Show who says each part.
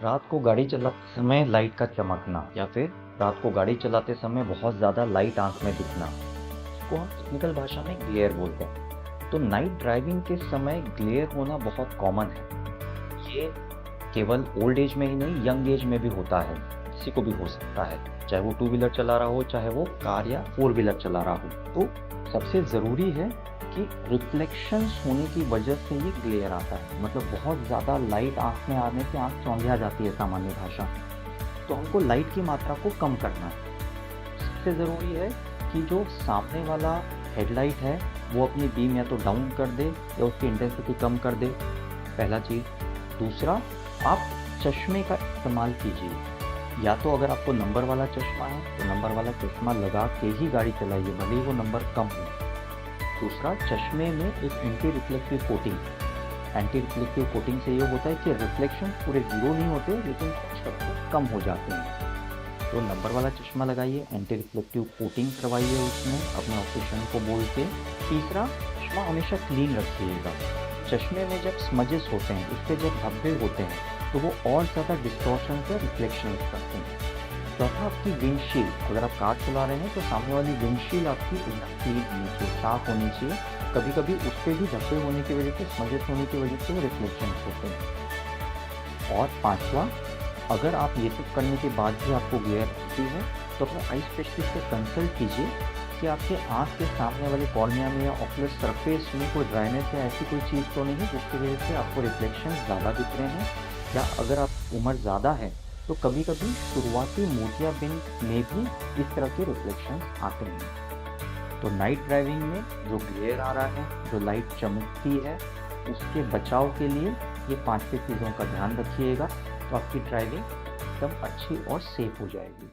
Speaker 1: रात को गाड़ी चलाते समय लाइट का चमकना या फिर रात को गाड़ी चलाते समय बहुत ज़्यादा लाइट आंख में दिखना, इसको हम टेक्निकल भाषा में ग्लेयर बोलते हैं। तो नाइट ड्राइविंग के समय ग्लेयर होना बहुत कॉमन है। ये केवल ओल्ड एज में ही नहीं, यंग एज में भी होता है, किसी को भी हो सकता है, चाहे वो टू व्हीलर चला रहा हो, चाहे वो कार या फोर व्हीलर चला रहा हो। तो सबसे ज़रूरी है कि रिफ्लेक्शंस होने की वजह से ये ग्लेयर आता है। मतलब बहुत ज़्यादा लाइट आँख में आने से आँख चौंधिया जाती है सामान्य भाषा। तो हमको लाइट की मात्रा को कम करना है। सबसे ज़रूरी है कि जो सामने वाला हेडलाइट है वो अपनी बीम या तो डाउन कर दे या उसकी इंटेंसिटी कम कर दे, पहला चीज़। दूसरा, आप चश्मे का इस्तेमाल कीजिए। या तो अगर आपको नंबर वाला चश्मा है तो नंबर वाला चश्मा लगा के ही गाड़ी चलाइए, भले ही वो नंबर कम हो। दूसरा, चश्मे में एक anti reflective coating. Anti reflective coating से ये होता है कि रिफ्लेक्शन पूरे जीरो नहीं होते, लेकिन कुछ हद तक कम हो जाते हैं। तो नंबर वाला चश्मा लगाइए, एंटी रिफ्लेक्टिव कोटिंग करवाइए उसमें अपने ऑप्टिशियन को बोल के। तीसरा, चश्मा हमेशा क्लीन रखिएगा। चश्मे में जब स्मजेस होते हैं, उस पर जब धब्बे होते हैं, तो वो और ज़्यादा डिस्टॉर्शन या रिफ्लेक्शन करते हैं। चौथा, आपकी विंडशील्ड, अगर आप कार चला रहे हैं तो सामने वाली विंडशील्ड आपकी एकदम क्लीन होनी चाहिए, साफ होनी चाहिए। कभी कभी उस पर भी धब्बे होने की वजह से, स्मजेस होने की वजह से वो रिफ्लेक्शन होते हैं। और पांचवा, अगर आप ये सब करने के बाद भी आपको ग्लेयर आती है तो अपने आई स्पेशलिस्ट से कंसल्ट कीजिए कि आपके आँख के सामने वाले कॉर्निया में या ऑक्यूलर सरफेस में कोई ड्राइनेस या ऐसी कोई चीज़ तो नहीं जिसकी वजह से आपको रिफ्लेक्शन ज़्यादा दिख रहे हैं। या अगर आप उम्र ज़्यादा है तो कभी कभी शुरुआती मोतियाबिंद में भी इस तरह के रिफ्लेक्शन आते हैं। तो नाइट ड्राइविंग में जो ग्लेयर आ रहा है, जो लाइट चमकती है, उसके बचाव के लिए ये 5 चीज़ों का ध्यान रखिएगा, तो आपकी ड्राइविंग एकदम अच्छी और सेफ हो जाएगी।